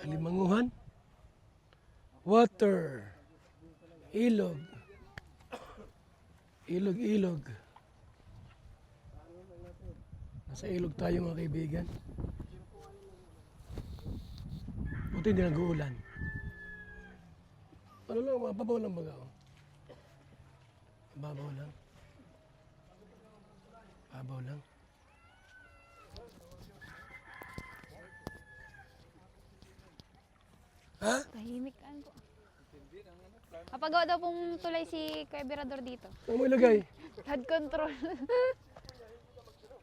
Alimanguhan. Water. Ilog. Ilog. Nasa ilog tayo mga kaibigan. Buti hindi nag-uulan. Ano lang, mababaw lang baga. Mababaw lang. Mababaw lang. Ha? Tahimik ko. Kapagawa daw pong tulay si Kuya Berador dito. Saan mo ilagay? Flood control.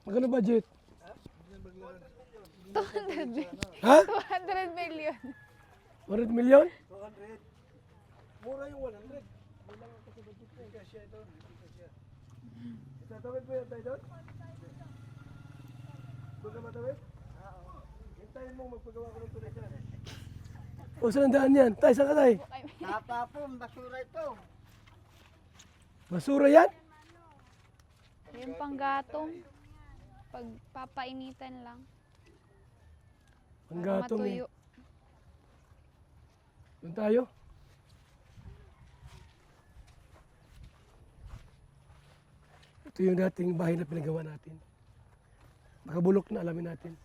Magkano budget? 200 million. Ha? 200 million. 100 million? 200. Mura yung 100. Bilang ako sa budget ko yung kasya ito. Itatawid mo yan tayo doon? Doon ka matawid? Oo. Hintayin mo magpagawa ko ng tulad dyan. O, saan ang daan yan? Tay, saan ka tay? Tapapon, basura ito. Basura yan? Yung panggatong. Pagpapainitan lang. Ang Para gatong eh. matuyo. Doon tayo. Ito yung dating bahay na pinagawa natin. Nakabulok na, alamin natin.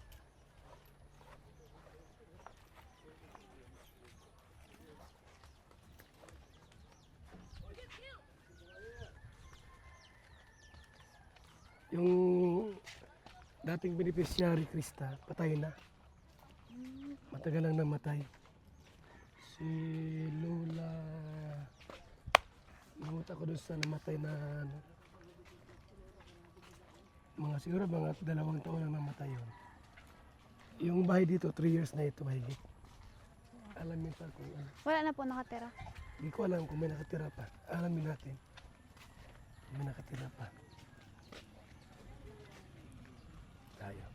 Yung dating beneficiary, Krista, patay na. Matagal lang namatay. Si Lola, namuta ko doon sa namatay na ano, siguro mga 2 taon lang namatay yun. Yung bahay dito, 3 years na ito mahigit. Alamin pa kung ano. Wala na po nakatira. Hindi ko alam kung may nakatira pa. Alamin natin. Kung may nakatira pa. Tayo.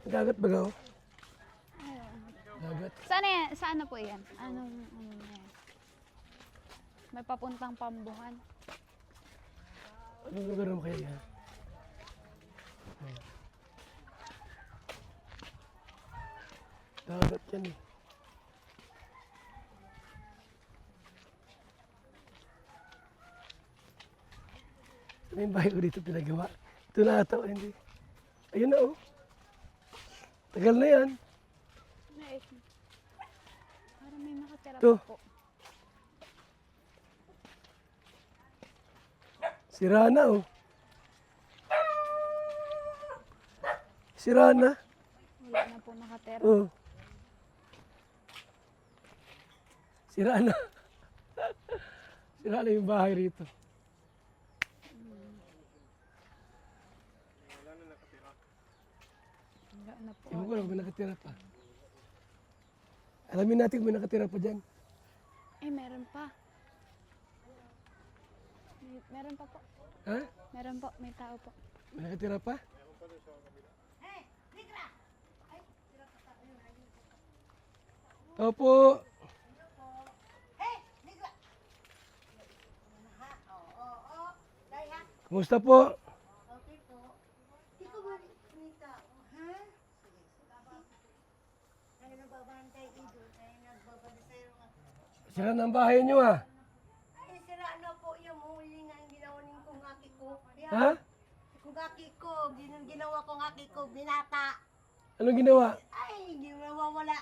Dagat ba gaw? Dagat. Saan yan? Saan na po yan? Anong yan? May papuntang Pambuhan. Anong lugar naman kaya yan? Dagat yan eh. Ano yung bahay ko dito pinagawa? Ito na ata, hindi. Ayun na oh. Tagal na yan. Parang may nakatira Ito. pa po. Sira na oh. Sira na. Wala na po nakatira. Oh. Sira na. Sira na yung bahay rito. Wala na po. Ewan ko lang kung may nakatira pa. Alamin natin kung may nakatira pa dyan. Meron pa. Meron pa po. Ha? Meron po. May tao po. May nakatira pa? Opo. Kumusta po? Okay po. Ikaw ba nita? Ha? Ano nagbabantay dito? Ay nagbabantay nga. Sira na ang bahay niyo ah. Ay sira na po yung huli nga ang ginawa ng kong aki ko. Yan. Ha? Kung aki ko, ginawa kong aki ko, binata. Anong ginawa? Ay, nawawala.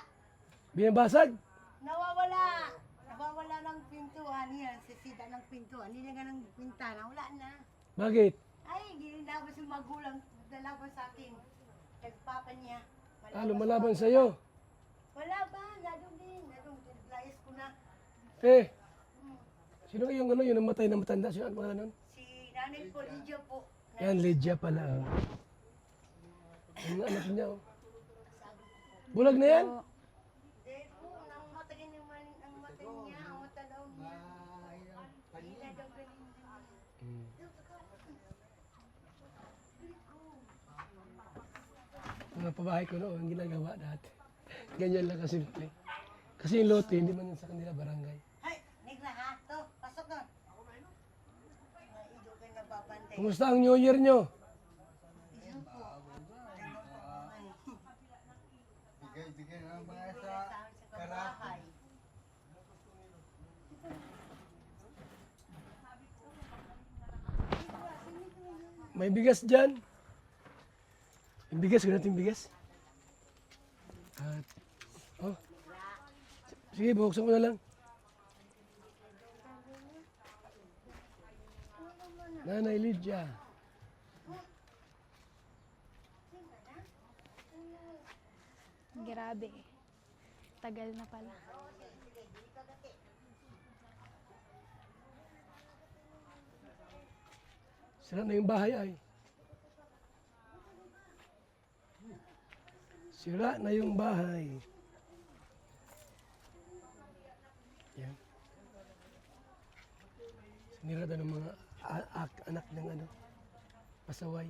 Binabasag? Nawawala. Nawawala ng pintuan. Yan, sisida ng pintuan. Nilaga ng pintana. Wala na. Bakit? Ay, ginilabas yung magulang. Dalaban sa akin. Nagpapa niya. Lumalaban sa'yo. Wala ba? Nadong din. Nadong layas ko na. Sino yung ano, yung namatay na matanda? Sino ano nun? Si Nanay Polidio po. Yan, Lydia pala. Oh. Yung anak niya. Oh. Bulag na yan? Po. Dahil po, nang mata niya, ang mata niya, ang mata daw niya. Hindi na daw ganun. mga pabahay ko noon, ginagawa dati. Ganyan lang kasimple. Kasi yung lote, hindi man yun sa kanila barangay. Hay, negra ha. To, pasok doon. Ido kayo nababantay. Kumusta ang New Year nyo? Iyon po. Bigay-bigay ng mga sa Sa kabahay. May bigas dyan. Yung bigas, ganun yung bigas. At, oh. Sige, buksan ko na lang. Nanay Lydia. Grabe. Tagal na pala. Sira na yung bahay ay. Sira na yung bahay. Yan. Sinira daw ng mga anak ng ano, pasaway.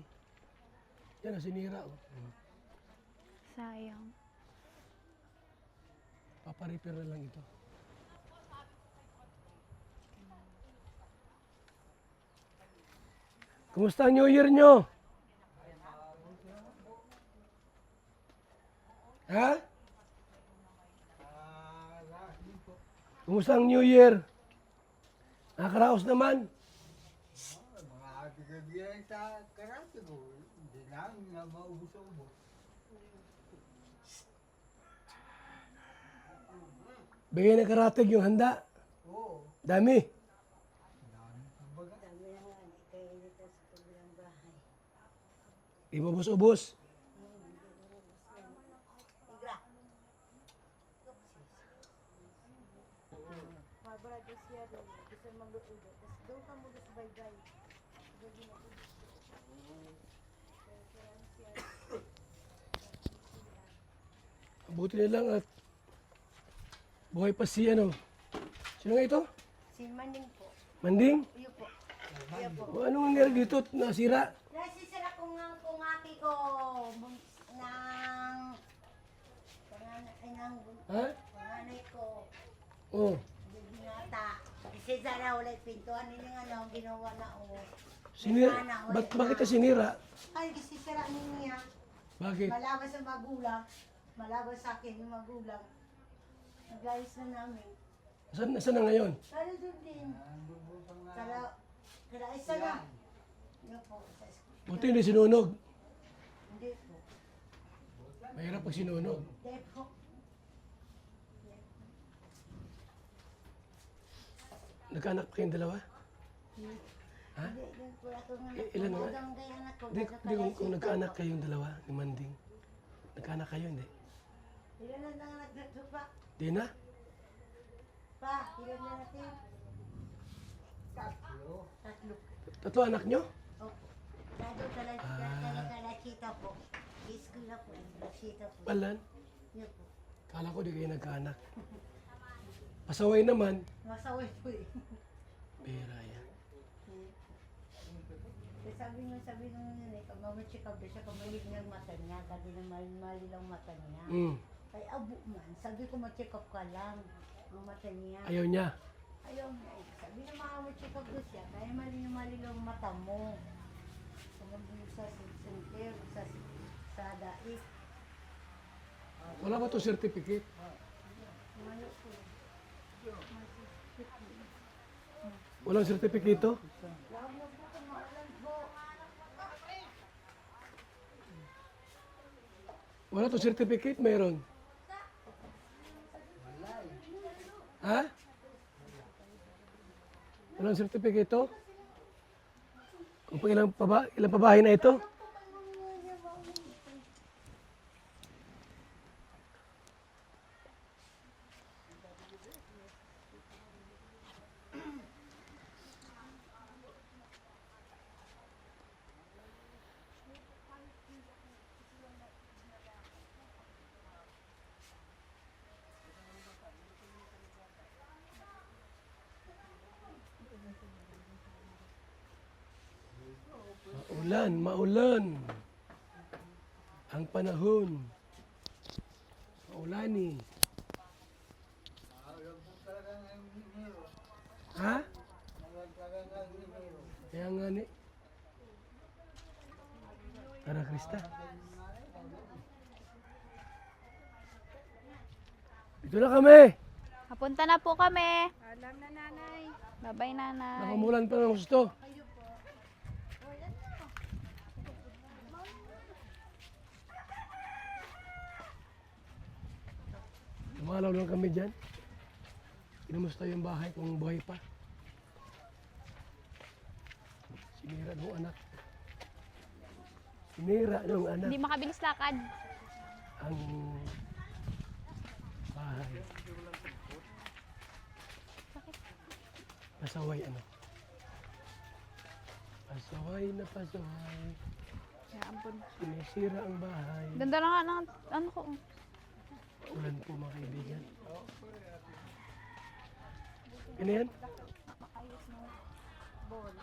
Yan, sinira. Oh. Sayang. Paparepair na lang ito. Kumusta ang New Year nyo? Ha? Kumusta ang New Year? Nakakaraos naman. mga bigay-bigay sa karate ko. Hindi namin nga maubos-ubos. Bigay na karatig yung handa. Oo. Dami. Kumbaga, Dami na nga, di kayo dito sa kabilang bahay. Ibubos-ubos. Negra. Mabrado siya doon. Gusto mag-ulo. Tapos doon ka mo sa baygay. Buti na lang at buhay pa si ano. Sino nga ito? Si Manding po. Manding? Iyo po. Iyo po. O, anong nangyari dito? Nasira? Nasisira ko nga kung ate ko ng Ha? panganay ko. Oh. Binata. Kasi sana ulit pintuan nila nga ano, ginawa na o. Sinira? Bakit ka sinira? Ay, sisira niya. Bakit? Malaban sa magulang. Malaban sa akin yung magulang. Nag-ayos na namin. Saan na ngayon? Pero doon din. Kala isa na. Yun po. Sa school. Buti hindi sinunog. Hindi po. Mahirap pag sinunog. Hindi po. Nagkaanak pa kayong dalawa? Ha? Hindi po ako nga. Ilan na nga? Hanggang kay anak ko. Hindi kung nagkaanak kayong dalawa ni Manding. Nagkaanak kayo, hindi? Ilan na lang nagtupa? Di na? Pa, ilan na natin? tatlo. Tatlo. Tatlo anak nyo? Opo. Dado talaga nakita po. School na po. Nakita po. Balan? Yun po. Kala ko di kayo nagkaanak. Pasaway naman. Masaway po eh. Bira yan. Sabi nung yun eh, pag mamacheck up siya, kamalig ng mata niya, dati na mali lang mata niya. Mm. Ay, abo man. Sabi ko, ma-check up ka lang ang mata niya. Ayaw niya. Ayaw niya. Sabi na ma-check up ko siya, kaya mali lang ang mata mo. Sumabing sa center, sa dait. Wala ba to certificate? Malo po. Walang certificate to? Lawag na po kung maulan po. Wala to certificate? Mayroon. Ha? Walang certificate to? Kung pag ilang pabahay na ito? Maulan. Ang panahon. Maulani. Alam po talaga ng Enero. Ha? Alam talaga ng Enero. Kaya nga ni. Tara, Krista. Dito na kami. Papunta na po kami. Alam na, nanay. Bye-bye, nanay. Nakamulan pa ng gusto. Lumalaw lang kami dyan. Kinumusta yung bahay kung buhay pa. Sinira ng anak. Sinira ng anak Hindi makabilis lakad. ang bahay. Pasaway ano? Pasaway na pasaway. Ya, ampun. Sinisira ang bahay. Ganda na nga ng ano ko. Ulan po mga kaibigan. Ano yan? Bowl.